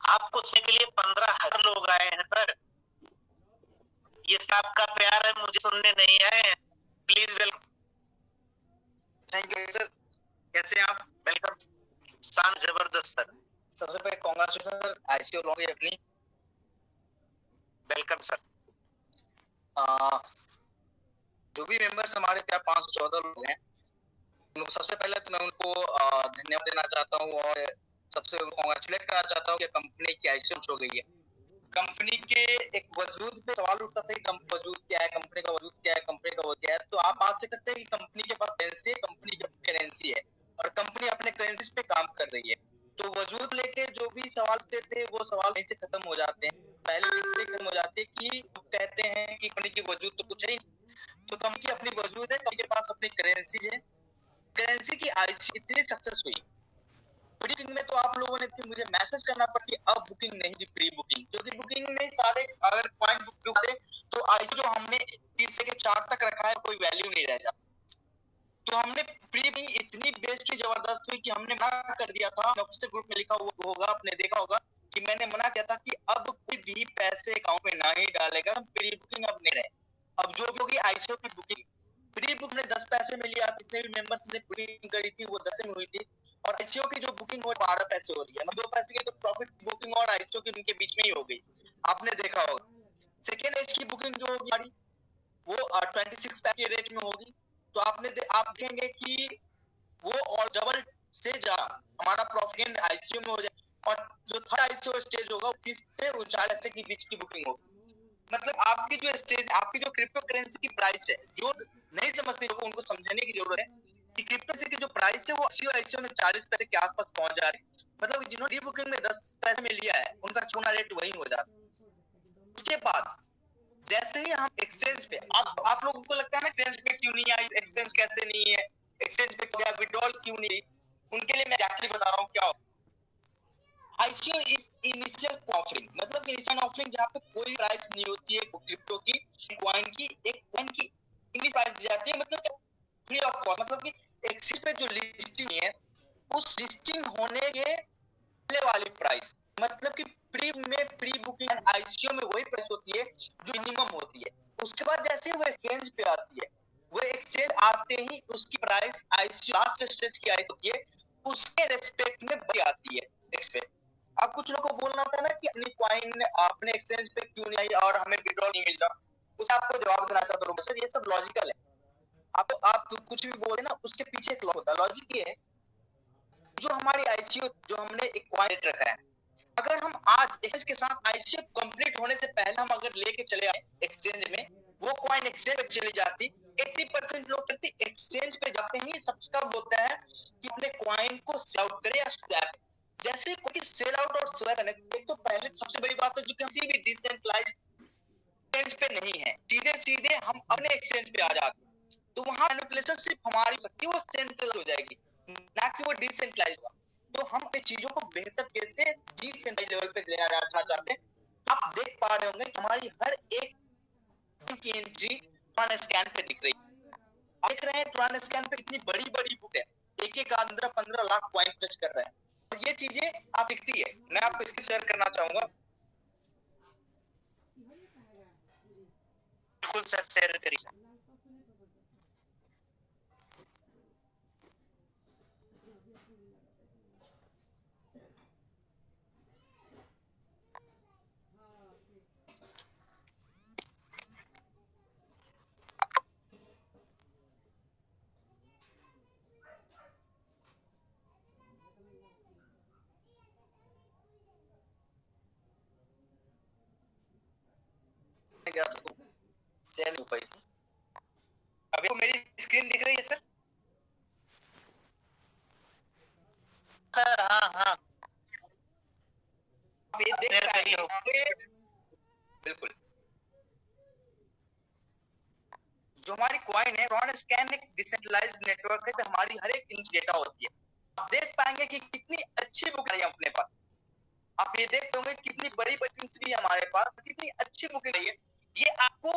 आपको सुनने के लिए 15,000 लोग आए हैं सर। ये सबका प्यार है, मुझे सुनने नहीं आए हैं। Please welcome. Thank you sir. कैसे हैं आप? वेलकम। शान जबरदस्त सर। सबसे पहले कांग्रेचुलेशन सर, आईसीयू लॉन्ग अपनी। Welcome sir. जो भी मेंबर्स हमारे 514 लोग हैं, सबसे पहले तो मैं उनको धन्यवाद देना चाहता हूँ और सबसे कांग्रेचुलेट करना चाहता हूँ कि कंपनी की आईसीयू हो गई है। कंपनी के एक वजूद पे सवाल उठता था कि वजूद क्या है, कंपनी का वजूद क्या है, कंपनी का वो क्या है। तो आप बात सकते हैं कि कंपनी के पास करेंसी है, कंपनी की करेंसी है और कंपनी अपने करेंसी पे काम कर रही है। तो वजूद लेके जो भी सवाल देते हैं वो सवाल वहीं से खत्म हो जाते हैं। पहले खत्म हो जाते हैं कि कहते हैं कि कंपनी की वजूद तो कुछ है, तो कंपनी की अपनी वजूद है, कंपनी के पास अपनी करेंसी है। करेंसी की आईसीयू इतनी सक्सेस हुई बुकिंग में, तो आप लोगों ने मुझे मैसेज करना पड़ा कि अब बुकिंग नहीं थी, प्री बुकिंग, क्योंकि बुकिंग में सारे अगर पॉइंट बुक थे तो आईसीयू जो हमने 30 से 4 तक रखा है कोई वैल्यू नहीं रह जाता। तो हमने प्री बुकिंग इतनी बेस्ट हुई, जबरदस्त हुई कि हमने मना कर दिया था। ऑफिसर ग्रुप में लिखा हुआ होगा, आपने देखा होगा कि मैंने मना किया था कि अब कोई भी पैसे अकाउंट में नहीं डालेगा, हम प्री बुकिंग अब नहीं रहे। अब जो भी होगी आईसीयू की बुकिंग, प्री बुक ने 10 पैसे में लिया, जितने भी मेंबर्स ने बुकिंग करी थी वो 10 में हुई थी, और आईसीयू की जो बुकिंग वो 12 पैसे हो रही है। 2 पैसे की तो प्रॉफिट बुकिंग और आईसीयू की उनके बीच में ही हो गई, आपने देखा होगा। सेकेंड एज की बुकिंग जो होगी हमारी वो 26 पैसे के रेट में होगी। तो आप देखेंगे कि वो और डबल से ज्यादा हमारा प्रॉफिट आईसीयू में हो जाए, और जो थर्ड आईसीयू स्टेज होगा 30 से 39 के बीच की बुकिंग होगी। मतलब आपकी जो स्टेज, आपकी जो क्रिप्टो करेंसी की प्राइस है, जो नहीं समझते लोगों उनको समझने की जरूरत है कि क्रिप्टो करेंसी की जो प्राइस है वो आईसीयू में 40 पैसे के आसपास पहुंच जा रही है। मतलब जिन्होंने बुकिंग में 10 पैसे में लिया है उनका चुना रेट वही हो जाता है। उसके बाद जैसे ही हम एक्सचेंज पे, आप लोगों को लगता है ना एक्सचेंज पे क्यों नहीं आई, एक्सचेंज कैसे नहीं है, एक्सचेंज पे क्या विड्रॉल क्यों नहीं, उनके लिए मैं एक्चुअली बता रहा हूँ क्या हो। आईसीयू इज इनिशियल ऑफरिंग, मतलब इनिशियल ऑफरिंग जहाँ पे कोई प्राइस नहीं होती है क्रिप्टो की, कॉइन की, एक कॉइन की इनिशियल प्राइस दी जाती है, मतलब फ्री ऑफ कॉस्ट। मतलब कि एक्सचेंज पे जो लिस्टिंग है उस लिस्टिंग होने के पहले वाली प्राइस, मतलब कि प्री बुकिंग आईसीयू में वही प्राइस होती है जो मिनिमम होती है। उसके बाद जैसे वो एक्सचेंज पे आती है, वो एक्सचेंज आते ही उसकी प्राइस आईसीयू लास्ट स्टेज की आईसीयू होती है, उसके रेस्पेक्ट में बढ़ आती है एक्सपेक्ट। अब कुछ लोगों को बोलना था ना कि अपनी कॉइन अपने एक्सचेंज पे क्यों नहीं आई और हमें विड्रॉल नहीं मिल रहा, उसे आपको जवाब देना चाहता हूँ सर, ये सब लॉजिकल है। आप कुछ भी बोले ना उसके पीछे एक लॉजिक होता है। लॉजिक ये है, जो हमारी आईसीयू जो हमने एक कॉइन रेट रखा है, अगर हम आज एक्सचेंज के साथ आईसीयू कंप्लीट होने से पहले हम अगर लेके चले आए एक्सचेंज में, वो कॉइन एक्सचेंज पे चली जाती, 80% लोग करते एक्सचेंज पे जाते ही सबका होता है कि अपने कॉइन को सेल आउट करे या स्वैप। जैसे कोई सेल आउट और स्वैप है, एक तो पहले सबसे बड़ी बात है जो किसी भी डिसेंट्रलाइज्ड एक्सचेंज पे नहीं है, सीधे सीधे हम अपने एक्सचेंज पे आ जाते हैं, तो वहां मैनिपुलेशन सिर्फ हमारी हो सकती है, वो सेंट्रल हो जाएगी, ना कि वो डिसेंट्रलाइज्ड होगा। तो हम इन चीजों को बेहतर कैसे डिसेंट्रलाइज्ड लेवल पे ले जाना चाहते हैं। आप देख पा रहे होंगे हमारी हर एक की एंट्री ट्रान स्कैन पे दिख रही है। देख रहे हैं ट्रान स्कैन पे इतनी बड़ी बड़ी बुक है, एक एक 15 लाख पॉइंट टच कर रहे हैं, और ये चीजें आप दिखती है। मैं आपको इसकी शेयर करना चाहूंगा। बिल्कुल सर, शेयर करिए। शेयर नहीं हो पाई थी। अभी तो मेरी स्क्रीन दिख रही है सर? सर हाँ हाँ, आप ये देख रहे हो बिल्कुल। जो हमारी कॉइन है, ट्रान स्कैन एक डिसेंट्रलाइज्ड नेटवर्क है पे हमारी हर एक इंच डेटा होती है। आप देख पाएंगे कि कितनी अच्छी बुक है अपने पास। आप ये देख पाओगे कितनी बड़ी बुकिंग्स भी हमारे पास, कितनी अच्छी बुकिंग है। ये आपको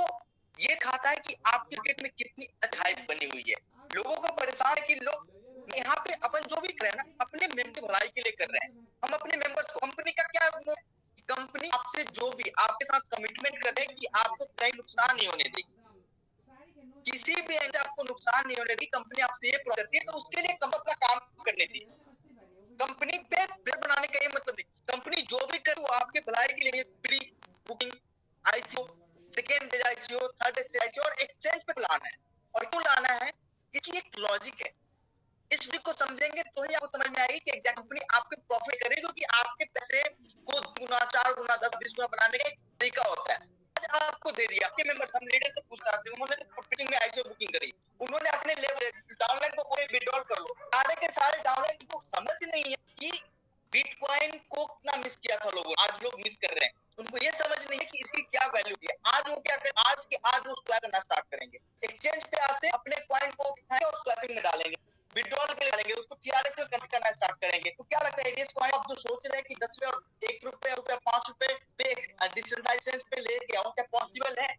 ये खाता है कि आपके मार्केट में कितनी हाइप बनी हुई है। लोगों को परेशान है कि लोग यहाँ पे अपन जो भी कर रहे हैं ना अपने मेंबर भलाई के लिए कर रहे हैं। हम अपने मेंबर्स को, कंपनी का क्या नुकसान नहीं होने देगी, किसी भी एंड से आपको नुकसान नहीं होने देगी। कंपनी आपसे ये प्रॉमिस करती है तो उसके लिए कंपनी अपना काम करने दी। कंपनी पे बिल बनाने का ये मतलब नहीं, कंपनी जो भी करे वो आपके भलाई के लिए, pre booking, ICO, second stage ICO, third stage ICO और एक्सचेंज पे लाना है। और क्यों लाना है, इसकी एक लॉजिक है। इस चीज को समझेंगे तो ही आपको समझ में आएगी कि एग्जैक्ट कंपनी आपके प्रॉफिट करेगी, क्योंकि आपके पैसे को गुना, 4 गुना, 10, 20 गुना बनाने का एक तरीका होता है। आज आपको दे दिया, आपके मेंबर हम लीडर से पूछना चाहते हैं, उन्होंने बुकिंग में आईसीओ बुकिंग करी, उन्होंने अपने लेवल डाउनलाइन को कोई विड्रॉल कर लो, सारे के सारे डाउनलाइन को समझ नहीं है कि बिटकॉइन को कितना मिस किया था लोगों, आज लोग मिस कर रहे हैं, उनको ये समझ नहीं है कि इसकी क्या वैल्यू है। आज वो क्या करें, आज के आज वो स्वैप करना स्टार्ट करेंगे, एक्सचेंज पे आते अपने कॉइन को उठाएंगे और स्वैपिंग में डालेंगे, विड्रॉल के लिए डालेंगे, उसको TRX में कन्वर्ट करना स्टार्ट करेंगे। तो क्या लगता है एडीएस कॉइन आप जो सोच रहे हैं कि 10 और 1 रुपए, 5 रुपए पे डिसेंट्रलाइजेशन पे लेके आओ, क्या पॉसिबल है?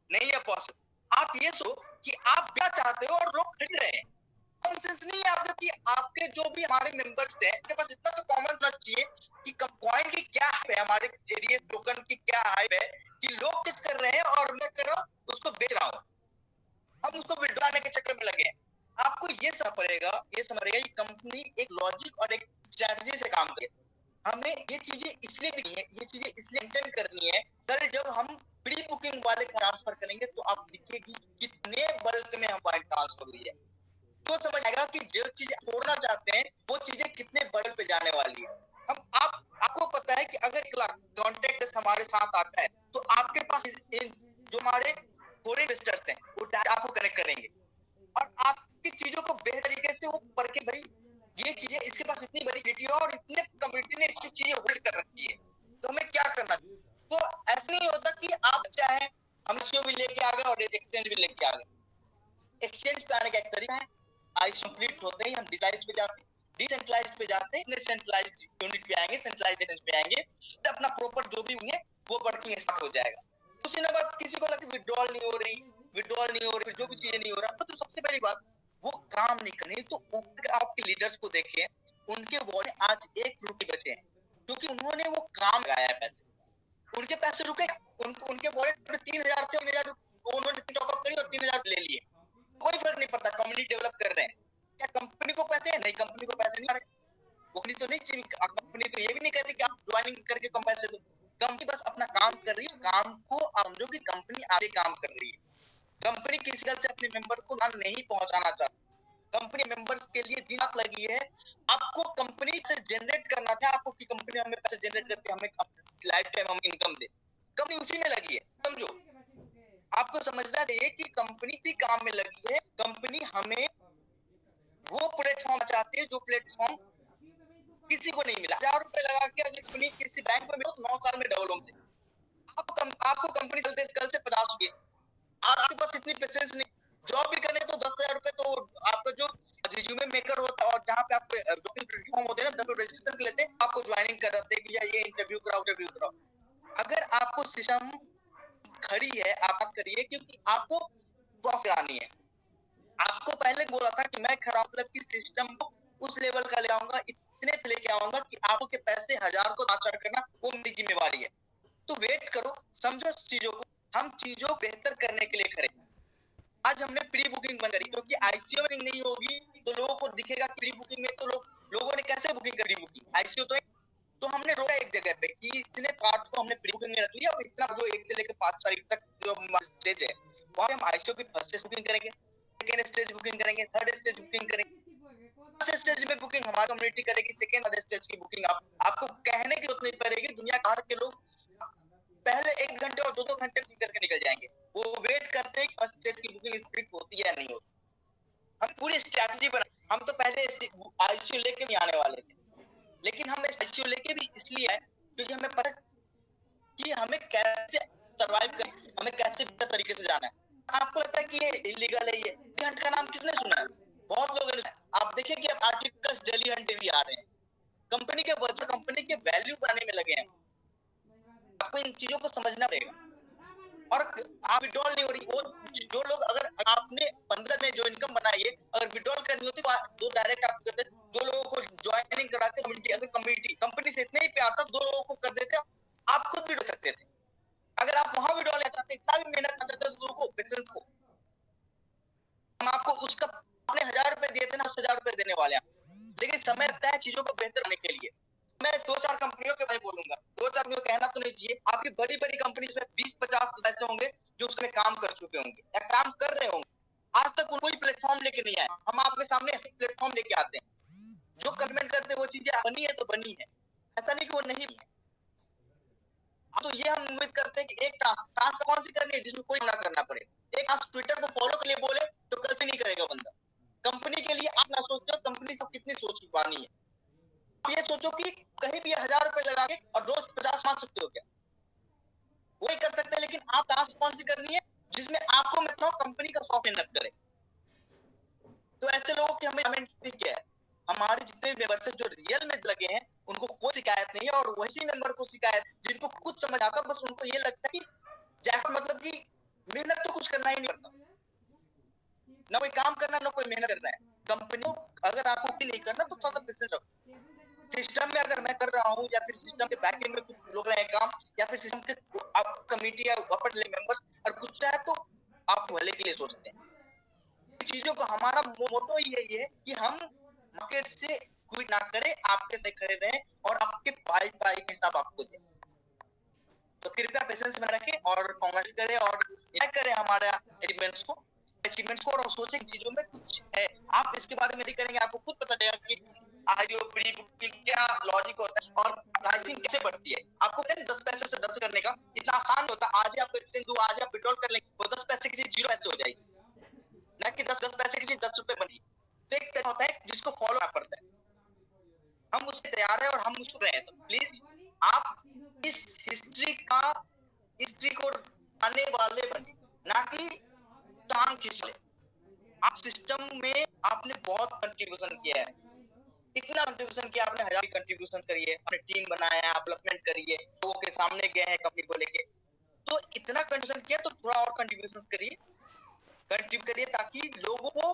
नहीं है पॉसिबल। आप ये सो कि आप क्या चाहते हो और लोग खरीद रहे हैं, कॉमन सेंस नहीं है आपका कि आपके जो भी हमारे मेंबर्स हैं उनके पास इतना तो कॉमन सेंस चाहिए कि कॉइन की क्या हाइप है, हमारे एडीएस टोकन की क्या हाइप है कि लोग चेक कर रहे हैं और मैं कर रहा हूं उसको बेच रहा हूं, हम उसको विड्रॉ के चक्कर में लगे हैं। आपको ये समझ पड़ेगा कि कंपनी एक लॉजिक और एक स्ट्रेटजी से काम करे। हमें ये चीजें इसलिए भी है, ये चीजें इसलिए मेंटेन करनी है। कल जब हम प्री बुकिंग वाले ट्रांसफर करेंगे तो आप देखिए कि कितने बल्क में हमारी ट्रांसफर हुई है, तो समझ आएगा कि जो चीजें छोड़ना चाहते हैं वो चीजें कितने बड़े पे जाने वाली है। हम आपको पता है कि अगर 1 लाख कॉन्टेक्ट हमारे साथ आता है तो आपके पास जो हमारे फॉरेन इन्वेस्टर्स हैं वो आपको कनेक्ट करेंगे और आपकी चीजों को बेहतर तरीके से वो पढ़ के, भाई ये चीजें इसके पास इतनी बड़ी वीडियो और इतने कम्युनिटी ने इतनी चीजें होल्ड कर रखी है, तो हमें क्या करना। तो ऐसा नहीं होता कि आप चाहे हम इसको भी लेके आ गए और एक्सचेंज भी लेके आ गए। एक्सचेंज पे आने का एक तरीका है, आईस कंप्लीट होते ही हम डिसाइड पे जाते हैं, डिसेंट्रलाइज पे जाते हैं, सेंट्रलाइज यूनिट पे आएंगे, सेंट्रलाइज पे आएंगे, तो अपना प्रॉपर जो भी है वो वर्किंग स्टार्ट हो जाएगा। उसी ने बात किसी को लगे विड्रॉल नहीं हो रही, जो भी चीजें नहीं हो रहा, तो सबसे पहली बात वो काम नहीं करनी। तो ऊपर आपके लीडर्स को देखें, उनके वॉलेट आज 1 रुपये बचे हैं क्योंकि उन्होंने वो काम लगाया है पैसे, उनके पैसे रुके, उनके वॉलेट में 3000 थे, 3000 उन्होंने टॉपअप करी और 3000 ले लिए, कोई फर्क नहीं पड़ता, कम्युनिटी डेवलप कर रहे हैं। क्या कंपनी को पैसे है? नहीं, कंपनी को पैसे नहीं आ रहे, कंपनी तो नहीं चाहिए, कंपनी तो ये भी नहीं कहती कि आप ज्वाइनिंग करके कम पैसे दो, कंपनी बस अपना काम कर रही है, काम को समझो कि कंपनी आगे काम कर रही है। कंपनी किसी तरह से अपने मेंबर को ना नहीं पहुंचाना चाहती, कंपनी मेंबर्स के लिए दिन रात लगी है, आपको कंपनी से जनरेट करना था, आपको कि कंपनी हमें पैसे जनरेट करके हमें लाइफ टाइम हम इनकम दे, कंपनी उसी में लगी है। समझो, आपको समझना चाहिए कि कंपनी इसी काम में लगी है, कंपनी हमें वो प्लेटफॉर्म चाहती है जो प्लेटफॉर्म किसी को नहीं मिला। 1000 रुपए लगा के अगर कंपनी किसी बैंक में मिलो तो 9 साल में डबल होंगे। आपको कंपनी कल से 50 रुपए और आपके पास इतनी पेशेंस नहीं, जॉब भी करने तो 10,000 रुपए तो आपका जो रिज्यूमे मेकर होता है और जहाँ पे आप जो भी प्लेटफॉर्म होते हैं ना, 10 रजिस्ट्रेशन लेते हैं, आपको ज्वाइनिंग कराते हैं कि ये इंटरव्यू कराओ। अगर आपको सिस्टम खड़ी है, आप बात करिए, क्योंकि आपको प्रॉफिट आनी है। आपको पहले बोला था कि मैं खराब मतलब कि सिस्टम को उस लेवल का ले आऊंगा, इतने पे लेके आऊंगा कि आपको के पैसे 1000 को चार्ज करना वो मेरी जिम्मेवारी है। तो वेट करो, समझो चीजों को, हम चीजों को बेहतर करने के लिए खड़े। आज हमने प्री बुकिंग बंद करी क्योंकि आईसीओ में नहीं होगी तो लोगों को दिखेगा प्री बुकिंग में, तो लोगों ने कैसे बुकिंग करी बुकिंग, आईसीओ तो हमने रोका एक जगह पे कि इतने पार्ट को हमने प्री बुकिंग में रख लिया और इतना जो 1 से लेकर 5 तारीख तक जो स्टेज है वहां हम आईसीओ की फर्स्ट स्टेज बुकिंग करेंगे, सेकंड स्टेज बुकिंग करेंगे, थर्ड स्टेज बुकिंग करेंगे। फर्स्ट स्टेज में बुकिंग हमारी कम्युनिटी करेगी, सेकंड स्टेज की बुकिंग आपको कहने की जरूरत नहीं पड़ेगी, दुनिया भर के लोग पहले 1 घंटे और 2-2 घंटे करके निकल जाएंगे, वो वेट करते हैं कि फर्स्ट स्टेज की बुकिंग स्प्लिट होती है या नहीं होती। हम पूरी स्ट्रैटेजी बना, हम तो पहले आईसीयू लेके नहीं आने वाले थे, लेकिन हमने आईसीयू लेके भी इसलिए आए क्योंकि हमें पता कि हमें कैसे सर्वाइव कर, हमें कैसे बेहतर तरीके से जाना है। आपको लगता है कि ये इलीगल है, ये हंट का नाम किसने सुना है? बहुत लोगों ने। आप देखिए कि अब आर्टिकल्स डेली हंट भी आ रहे हैं, कंपनी के वर्चुअल कंपनी के वैल्यू बनाने में लगे हैं। आपको इन चीजों को समझना पड़ेगा और आप विड्रॉल नहीं हो रही, वो जो लोग, अगर आपने 15 में जो इनकम बनाई है अगर विड्रॉल करनी होती तो डायरेक्ट आप करते, 2 लोगों को ज्वाइनिंग करा के कम्युनिटी, अगर कम्युनिटी कंपनी से इतने ही प्यार था 2 लोगों को कर देते, आप खुद भी डर सकते थे। अगर आप वहां विड्रॉल लेना चाहते इतना भी मेहनत करना चाहते हो तो रुको, पेशेंस को। हम आपको उसका अपने 1000 रुपए दिए थे ना, 10,000 रुपए देने वाले हैं, लेकिन समय लगता है चीजों को बेहतर करने के लिए। मैं 2-4 कंपनियों के बारे में बोलूंगा, 2-4 कंपनियों कहना तो नहीं चाहिए, आपकी बड़ी-बड़ी कंपनी में 20-50 ऐसे होंगे जो उसमें काम कर चुके होंगे या काम कर रहे होंगे। आज तक कोई प्लेटफॉर्म लेके नहीं आए, हम आपके सामने प्लेटफॉर्म लेके आते हैं। जो कमिटमेंट करते हैं वो चीजें बनी है तो बनी है, ऐसा नहीं कि वो नहीं है। तो ये हम उम्मीद करते हैं कि एक टास्क कौन सी करनी है जिसमें कोई ना करना पड़े। एक टास्क ट्विटर को फॉलो के लिए बोले तो कल से नहीं करेगा बंदा। कंपनी के लिए आप ना सोचते हो कंपनी सब कितनी सोच पानी है। आप ये सोचो कि कहीं भी 1000 रुपए लगा के और रोज 50 मार सकते हो क्या? वही कर सकते हैं, लेकिन आप टास्क कौन सी करनी है जिसमें आपको मतलब कंपनी का 100 मेहनत करे। तो ऐसे लोगों की हमें क्या है, हमारे जितने मेंबर्स जो रियल में लगे हैं उनको कोई शिकायत नहीं है, और वैसे मेंबर को शिकायत जिनको कुछ समझ आता, बस उनको ये लगता है कि जैकपॉट मतलब कि मेहनत तो कुछ करना ही नहीं पड़ता, ना कोई काम करना ना कोई मेहनत करना है। कंपनी अगर आपको भी नहीं करना तो थोड़ा सा पेशेंस रखो। सिस्टम में अगर मैं कर रहा हूँ या फिर सिस्टम के बैक एंड में कुछ लोग रहे हैं काम, या फिर सिस्टम के कमिटी या अपर लेवल मेंबर्स और कुछ है तो आप भले के लिए सोचते हैं चीजों को। हमारा मोटो यही है कि हम मार्केट से क्विट ना करें, आपके से खड़े रहें और आपके पाई पाई के हिसाब आपको दें। तो कृपया पेशेंस में रखें और कांग्रेट करें और करें हमारे अचीवमेंट्स को और सोचें चीजों में कुछ है। आप इसके बारे में नहीं करेंगे, आपको खुद पता चलेगा कि आईओ प्री बुकिंग क्या लॉजिक होता है और प्राइसिंग कैसे बढ़ती है। आपको 10 पैसे से 10 करने का इतना आसान होता है। आज आप एक्सचेंज दो, आज आप विड्रॉल कर लेंगे, वो 10 पैसे की चीज 0 पैसे हो जाएगी, ना कि 10 पैसे की चीज 10 रुपए बनी। तो एक होता है जिसको फॉलो करना पड़ता है, हम उसके तैयार है और हम उसको रहे हैं। तो प्लीज आप इस हिस्ट्री को आने वाले बने, ना कि टांग खींच ले। आप सिस्टम में आपने बहुत कंट्रीब्यूशन किया है, इतना कंट्रीब्यूशन किया आपने, 1000 कंट्रीब्यूशन करिए, आपने टीम बनाया, डेवलपमेंट करिए, लोगों के सामने गए हैं कंपनी को लेके, तो इतना कंट्रीब्यूशन किया तो थोड़ा और कंट्रीब्यूशन करिए, कंट्रीब्यूट करिए ताकि लोगों को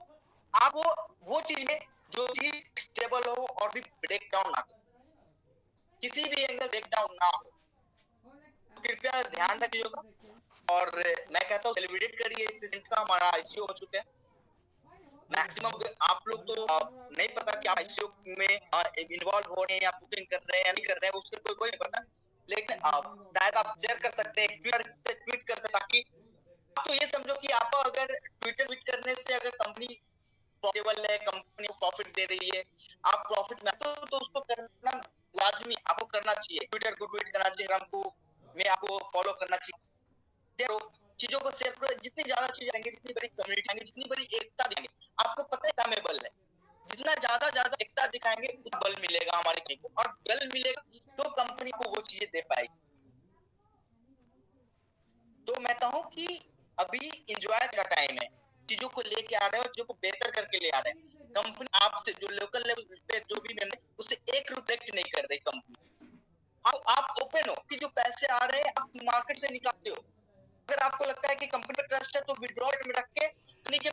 आपको वो चीज में जो चीज स्टेबल हो और भी ब्रेक डाउन ना, किसी भी एंगल ब्रेक डाउन ना हो। कृपया ध्यान रखिएगा और मैं कहता हूँ सेलिब्रेट करिए इस इवेंट का। हमारा आईसीओ हो चुका है मैक्सिमम। आप लोग तो नहीं पता कि आप आईसीओ में इन्वॉल्व हो रहे हैं या बुकिंग कर रहे हैं या नहीं कर रहे हैं, उसके कोई नहीं पता, लेकिन शायद आप शेयर कर सकते हैं, ट्वीट कर सकते, ताकि आप तो ये समझो कि आप अगर ट्वीट करने से अगर कंपनी प्रॉफिटेबल है, कंपनी को प्रॉफिट दे रही है, आप प्रॉफिट में तो उसको करना लाजमी आपको करना चाहिए। ट्विटर को ट्वीट करना चाहिए, इंस्टाग्राम को में आपको फॉलो करना चाहिए। तो चीजों को शेयर करो, जितनी ज्यादा चीजें आएंगे, जितनी बड़ी कम्युनिटी आएंगे, जितनी बड़ी एकता देंगे, आपको पता है में बल है, जितना ज्यादा एकता दिखाएंगे उतना बल मिलेगा हमारी कंपनी को, और बल मिलेगा तो कंपनी को वो चीजें दे पाएगी। तो मैं कहूँ कि अभी एंजॉय का टाइम है, चीजों को लेके आ रहे हो, चीजों को बेहतर करके ले आ रहे हैं। कंपनी आपसे जो लोकल लेवल पे जो भी मेंबर उससे एक रिफ्लेक्ट नहीं कर रही कंपनी। आप ओपन हो कि जो पैसे आ रहे हैं आप मार्केट से निकालते हो। अगर आपको लगता है कि कंपनी पे ट्रस्ट है तो विड्रॉल में रख के कंपनी के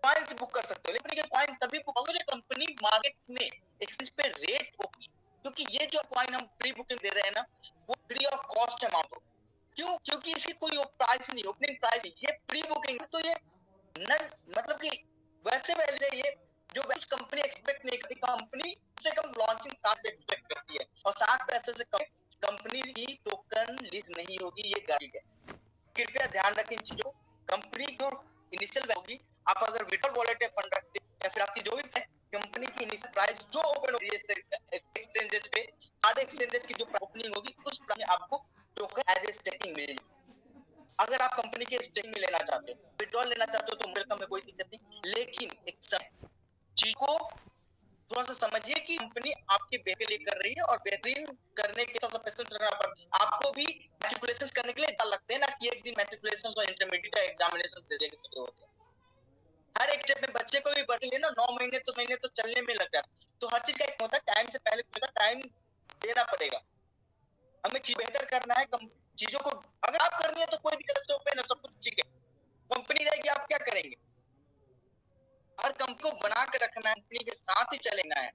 कॉइन्स बुक कर सकते हो, लेकिन ये कॉइन तभी बुक होगा जब कंपनी मार्केट में एक्सचेंज पे रेट होगी, क्योंकि ये जो कॉइन हम प्री बुकिंग दे रहे हैं ना, वो फ्री ऑफ कॉस्ट है मानो। क्यों? क्योंकि इसकी कोई प्राइस नहीं, ओपनिंग प्राइस नहीं, ये प्री बुकिंग है। तो ये मतलब कि वैसे पहले ये जो कुछ कंपनी एक्सपेक्ट नहीं करती, कंपनी से कम लॉन्चिंग 60 से एक्सपेक्ट करती है, और 60 पैसे से कम कंपनी की टोकन लिस्ट नहीं होगी, ये गारंटी है। कृपया ध्यान रखें इन चीजों। कंपनी जो इनिशियल होगी, आप अगर विड्रॉल वॉलेट में फंड रखते हैं या फिर आपकी जो भी कंपनी की इनिशियल प्राइस जो ओपन होगी एक्सचेंजेस पे, सारे एक्सचेंजेस की जो ओपनिंग होगी उस प्राइस में आपको टोकन एज ए स्टेकिंग मिलेगी। अगर आप कंपनी के स्टेकिंग में लेना चाहते हो, विड्रॉल लेना चाहते हो तो वेलकम में कोई दिक्कत नहीं, लेकिन एक चीज को थोड़ा सा समझिए कि कंपनी आपके बेहतर लिए कर रही है, और बेहतरीन करने के थोड़ा सा पेशेंस रखना पड़ता। आपको भी मैट्रिकुलेशन करने के लिए डर लगते हैं ना कि एक दिन मैट्रिकुलेशन और इंटरमीडिएट का एग्जामिनेशन दे देंगे सब होते हैं। हर एक स्टेप में बच्चे को भी बढ़ लेना 9 महीने तो चलने में लग जाता है। तो हर चीज का एक होता है, टाइम से पहले टाइम देना पड़ेगा। हमें चीज बेहतर करना है, चीजों को अगर आप करनी है तो कोई दिक्कत नहीं, ओपन है, सब कुछ ठीक है। कंपनी रहेगी, आप क्या करेंगे? हर कंपनी को बना के रखना है, कंपनी के साथ ही चलेना है,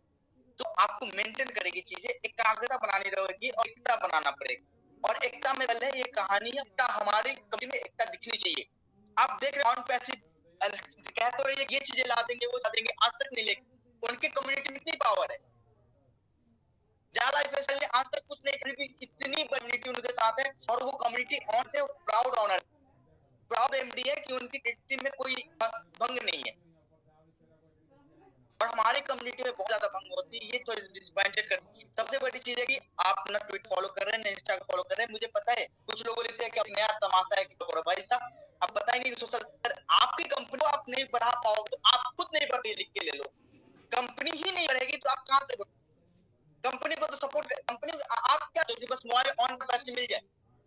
तो आपको मेंटेन करेगी चीजें, एकाग्रता बनानी रहेगी और एकता बनाना पड़ेगा। और एकता में पहले ये कहानी है, एकता हमारी कंपनी में एकता दिखनी चाहिए। आप देख रहे ऑन पैसिव कह तो रही है ये चीजें ला देंगे वो ला देंगे, आज तक नहीं लेके उनकी कम्युनिटी में इतनी पावर है। जाला फैसल ने आज तक कुछ नहीं करी भी इतनी कम्युनिटी उनके साथ है और वो कम्युनिटी ऑन है, प्राउड ऑनर प्राउड एमडी है कि उनकी कम्युनिटी में कोई भंग नहीं है और हमारी कम्युनिटी में बहुत ज्यादा भंग होती है। ये तो डिसअपॉइंटेड कर सबसे बड़ी चीज है कि आप ना ट्वीट फॉलो कर रहे हैं ना इंस्टा फॉलो कर रहे हैं। मुझे पता है कुछ लोग लिखते हैं कि अब नया तमाशा है कि भाई साहब अब पता ही नहीं सोशल आपकी कंपनी को आप नहीं बढ़ा पाओगे तो आप खुद नहीं बढ़ लिख के ले लो। कंपनी ही नहीं बढ़ेगी तो आप कहां से कंपनी को तो सपोर्ट कंपनी आप क्या दोगे बस मोबाइल ऑन पर पैसे मिल जाए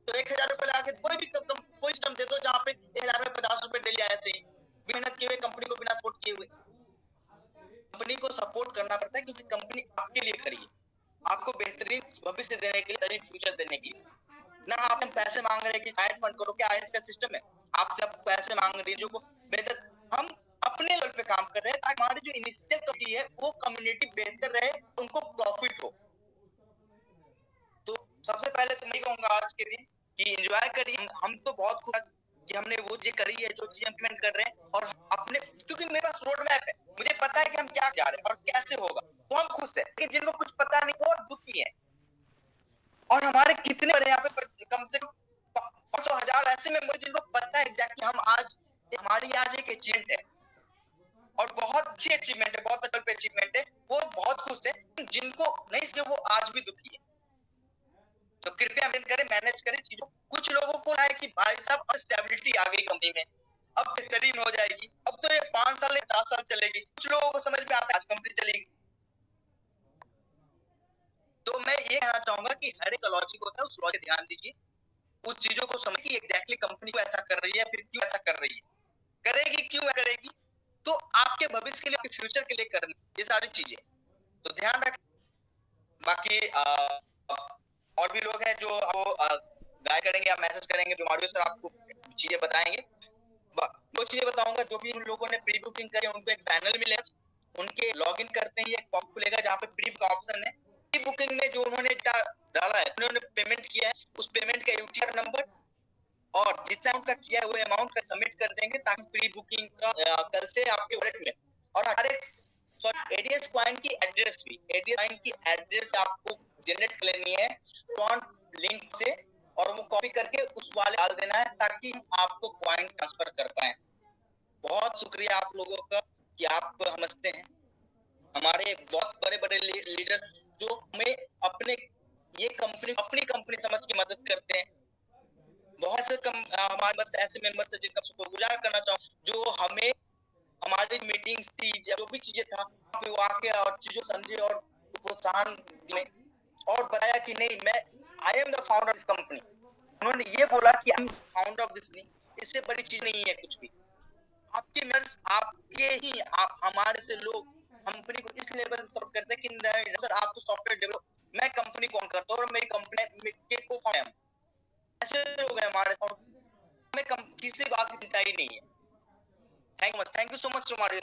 तो 1000 रुपए लगा के कोई भी कोई सिस्टम दे दो जहाँ पे 1000 में 50 रुपए डेली आए से मेहनत किए हुए कंपनी को बिना सपोर्ट किए हुए। कंपनी को सपोर्ट करना पड़ता है क्योंकि कंपनी आपके लिए खड़ी है, आपको बेहतरीन भविष्य देने के लिए, बेहतरीन फ्यूचर देने के लिए। ना आप पैसे मांग रहे हैं कि आयत फंड करो, क्या आयत का सिस्टम है आप जब पैसे मांग रहे हैं जो को बेहतर हम अपने लेवल पे काम कर रहे हैं ताकि हमारी जो इनिशियल कमिटी है वो कम्युनिटी बेहतर रहे, उनको प्रॉफिट हो। तो सबसे पहले तो मैं कहूंगा आज के दिन कि एंजॉय करिए। हम तो बहुत खुश कि हमने वो चीज करी है जो चीज इम्प्लीमेंट कर रहे हैं और अपने क्योंकि मेरे पास रोड मैप है, मुझे पता है कि हम क्या जा रहे हैं और कैसे होगा तो हम खुश है। लेकिन जिनको कुछ पता नहीं वो दुखी है और हमारे कितने बड़े यहाँ पे कम से कम 500,000 ऐसे मेंबर जिनको पता है एग्जैक्टली हम आज हमारी आज एक अचीवमेंट है और बहुत अच्छी अचीवमेंट है, बहुत अच्छा अचीवमेंट है, वो बहुत खुश है। जिनको नहीं से वो आज भी दुखी है। तो कृपया मैनेज करें चीजों। कुछ लोगों को है कि भाई साहब स्टेबिलिटी आ गई कंपनी में अब बेहतरीन हो जाएगी, अब तो ये 5 साल 50 साल चलेगी। कुछ लोगों को समझ में आता है आज कंपनी चलेगी। तो मैं ये कहना चाहूंगा कि हर एक लॉजिक होता है उस लॉजिक ध्यान दीजिए, उस चीजों को समझिए कि एग्जैक्टली कंपनी को ऐसा कर रही है फिर क्यों ऐसा कर रही है, करेगी क्यों करेगी, तो आपके भविष्य के लिए आपके फ्यूचर के लिए करनी ये सारी चीजें तो ध्यान रखें। बाकी और भी लोग हैं जो आपको गाइड करेंगे, आप मैसेज करेंगे, बीमारियों से आपको चीजें बताएंगे। वो चीजें बताऊंगा जो भी उन लोगों ने प्री बुकिंग करी उनको एक पैनल मिलेगा, उनके लॉगिन करते ही एक पॉप खुलेगा जहाँ पे प्री का ऑप्शन है। प्री बुकिंग में जो उन्होंने डाला है, उन्होंने पेमेंट किया है, उस पेमेंट का यूटीआर नंबर और जितना उनका किया है वो अमाउंट का सबमिट कर देंगे ताकि प्री बुकिंग का कल से आपके वॉलेट में और हर एक एडीएस कॉइन की एड्रेस भी एडीएस कॉइन की एड्रेस आपको जनरेट कर लेनी है फ्रंट लिंक से और वो कॉपी करके उस वाले डाल देना है ताकि हम आपको कॉइन ट्रांसफर कर पाए। बहुत शुक्रिया आप लोगों का कि आप समझते हैं। हमारे बहुत बड़े बड़े लीडर्स जो हमें अपने ये कंपनी अपनी कंपनी समझ के मदद करते हैं। बहुत से हमारे पास ऐसे मेंबर्स हैं जिनका शुक्रगुजार करना चाहूँ जो हमें हमारी मीटिंग्स थी जो भी चीजें था वो आके और चीजों समझे और प्रोत्साहन दिए और बताया कि नहीं मैं I am the founder of this company. उन्होंने ये बोला कि I am founder of this, नहीं इससे बड़ी चीज नहीं है कुछ भी। आपके मेंबर्स आपके ही हमारे से लोग कंपनी को इस लेवल से सपोर्ट करते हैं कि नहीं सर आप तो सॉफ्टवेयर डेवलप, मैं कंपनी को ऑन करता हूँ और मेरी कंपनी के को फाउंडर ऐसे लोग हैं हमारे और हमें किसी बात की चिंता ही नहीं है। थैंक यू सो मच तुम्हारे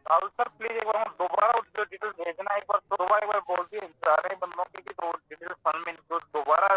राहुल सर प्लीज एक बार दोबारा जो डिटेल्स भेजना एक बार दोबारा एक बार बोल दिए सारे बंदों की तो डिटेल्स फंड में दोबारा